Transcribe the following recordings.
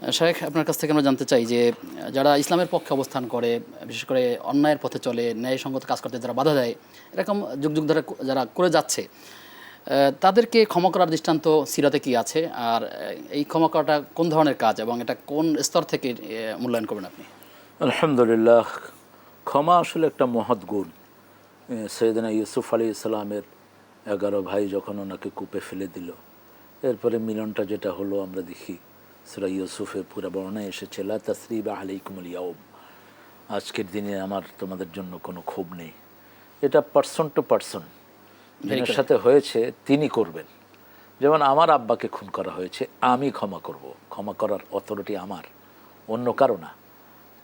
শায়েখ, আপনার কাছ থেকে আমরা জানতে চাই যে যারা ইসলামের পক্ষে অবস্থান করে, বিশেষ করে অন্যায়ের পথে চলে, ন্যায়সঙ্গত কাজ করতে যারা বাধা দেয়, এরকম যুগ যুগ ধরে যারা করে যাচ্ছে, তাদেরকে ক্ষমা করার দৃষ্টান্ত সিরাতে কি আছে? আর এই ক্ষমা করাটা কোন ধরনের কাজ এবং এটা কোন স্তর থেকে মূল্যায়ন করবেন আপনি? আলহামদুলিল্লাহ, ক্ষমা আসলে একটা মহৎ গুণ। সৈয়দনা ইউসুফ আলাইহিস সালামের 11 ভাই যখন ওনাকে কূপে ফেলে দিল, এরপরে মিলনটা যেটা হলো আমরা দেখি সূরা ইউসুফে পুরো বর্ণনায় এসেছে, লা তাসরিবা আলাইকুমুল ইয়াউম, আজকের দিনে আমার তোমাদের জন্য কোনো ক্ষোভ নেই। এটা পার্সন টু পার্সন, যার সাথে হয়েছে তিনি করবেন। যেমন আমার আব্বাকে খুন করা হয়েছে, আমি ক্ষমা করব, ক্ষমা করার অথরিটি আমার, অন্য কারো না।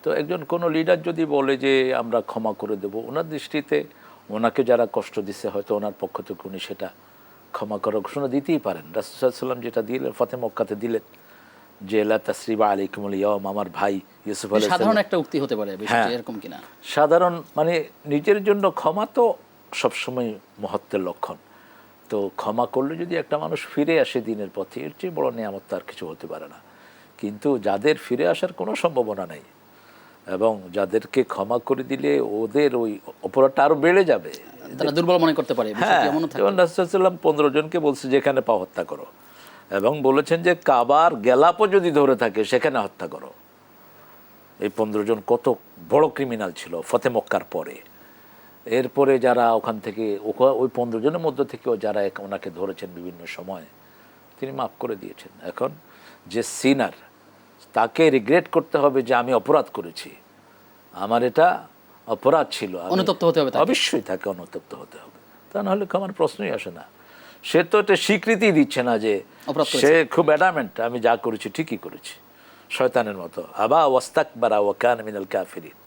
তো একজন কোনো লিডার যদি বলে যে আমরা ক্ষমা করে দেব, ওনার দৃষ্টিতে ওনাকে যারা কষ্ট দিচ্ছে হয়তো ওনার পক্ষ থেকে উনি সেটা ক্ষমা করার ঘোষণা দিতেই পারেন। রাসূল সাল্লাল্লাহু আলাইহি ওয়াসাল্লাম যেটা দিলেন ফতে মক্কাতে দিলেন যে লা তাসরিবা আলাইকুমুল ইয়াউম, আমার ভাই ইউসুফ আলাইহিস সালাম। সাধারণ একটা উক্তি হতে পারে, বিষয়টি এরকম কিনা? সাধারণ মানে নিজের জন্য ক্ষমা তো সবসময় মহত্বের লক্ষণ। তো ক্ষমা করলে যদি একটা মানুষ ফিরে আসে দিনের পথে, এর চেয়ে বড় নিয়ামত তার কিছু হতে পারে না। কিন্তু যাদের ফিরে আসার কোনো সম্ভাবনা নেই এবং যাদেরকে ক্ষমা করে দিলে ওদের ওই অপরাধটা আরো বেড়ে যাবে, তারা দুর্বল মনে করতে পারে। হ্যাঁ, যেমন রাসূল সাল্লাল্লাহু 15 জনকে বলছে যেখানে পাও হত্যা করো, এবং বলেছেন যে কাবার গেলাপও যদি ধরে থাকে সেখানে হত্যা করো। এই 15 জন কত বড় ক্রিমিনাল ছিল ফতে মক্কার পরে। এরপরে যারা ওখান থেকে ওই 15 জনের মধ্য থেকেও যারা ওনাকে ধরেছেন বিভিন্ন সময়, তিনি মাফ করে দিয়েছেন। এখন যে সিনার, তাকে রিগ্রেট করতে হবে যে আমি অপরাধ করেছি, আমার এটা অপরাধ ছিল, অনুতপ্ত হতে হবে, অবশ্যই তাকে অনুতপ্ত হতে হবে। তা নাহলে ক্ষমার প্রশ্নই আসে না। সে তো এটা স্বীকৃতি দিচ্ছে না যে সে খুব অ্যাডামেন্ট, আমি যা করেছি ঠিকই করেছি, শয়তানের মতো। আবা ওয়াস্তাকবারা ওয়া কানা মিনাল কাফিরিন,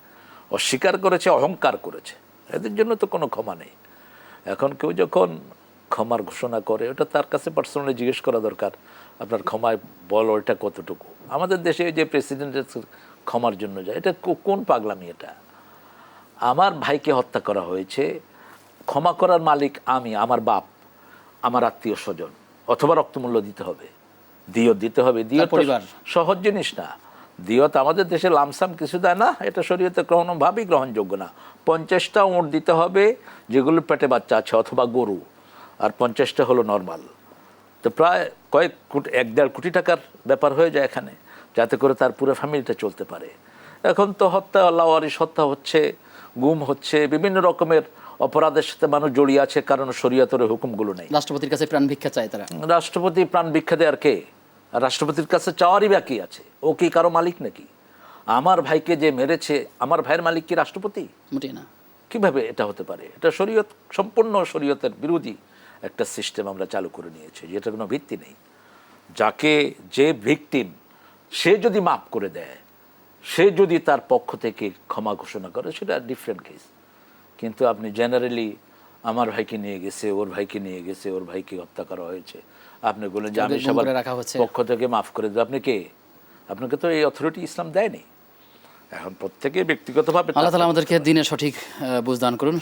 অস্বীকার করেছে, অহংকার করেছে, এদের জন্য তো কোনো ক্ষমা নেই। এখন কেউ যখন ক্ষমার ঘোষণা করে, ওটা তার কাছে পার্সোনালি জিজ্ঞেস করা দরকার, আপনার ক্ষমায় বল ওইটা কতটুকু। আমাদের দেশে যে প্রেসিডেন্টের ক্ষমার জন্য যায়, এটা কোন পাগলামি এটা? আমার ভাইকে হত্যা করা হয়েছে, ক্ষমা করার মালিক আমি, আমার বাপ, আমার আত্মীয় স্বজন, অথবা রক্তমূল্য দিতে হবে, দিয়ত দিতে হবে। দিয়ত সহজ জিনিস না। দিয়ত আমাদের দেশে লামসাম কিছু দেয় না, এটা শরীয়তে কোনোভাবেই গ্রহণযোগ্য না। 50টা উট দিতে হবে যেগুলোর পেটে বাচ্চা আছে, অথবা গরু, আর 50টা হলো নর্মাল। তো প্রায় কয়েক কোটি, 1-1.5 কোটি টাকার ব্যাপার হয়ে যায় এখানে, যাতে করে তার পুরো ফ্যামিলিটা চলতে পারে। এখন তো হত্যা, লাওয়ারিশ হত্যা হচ্ছে, গুম হচ্ছে, বিভিন্ন রকমের অপরাধের সাথে মানুষ জড়িয়ে আছে, কারণ শরীয়তের হুকুমগুলো নেই। রাষ্ট্রপতির কাছে প্রাণ ভিক্ষা চায় তারা। রাষ্ট্রপতি প্রাণ ভিক্ষা দেয় আর কে? রাষ্ট্রপতির কাছে চাওয়ারই বা কি আছে? ও কি কারো মালিক নাকি? আমার ভাইকে যে মেরেছে, আমার ভাইয়ের মালিক কি রাষ্ট্রপতি? মোটেই না। কিভাবে এটা হতে পারে? এটা শরীয়ত, সম্পূর্ণ শরীয়তের বিরোধী একটা সিস্টেম আমরা চালু করে নিয়েছি, যেটা কোনো ভিত্তি নেই। যাকে, যে ভিকটিম, সে যদি মাফ করে দেয়, সে যদি তার পক্ষ থেকে ক্ষমা ঘোষণা করে, সেটা ডিফারেন্ট কেস। কিন্তু আপনি জেনারেলি আমার ভাইকে নিয়ে গেছে, ওর ভাইকে নিয়ে গেছে, ওর ভাইকে হত্যা করা হয়েছে, আপনি বলেন যে আমি সবার পক্ষ থেকে মাফ করে দেব। আপনি কে? আপনাকে তো এই অথরিটি ইসলাম দেয়নি। এখন প্রত্যেকে ব্যক্তিগতভাবে। আল্লাহ তাআলা আমাদেরকে দ্বীনের সঠিক বুঝ দান করুন।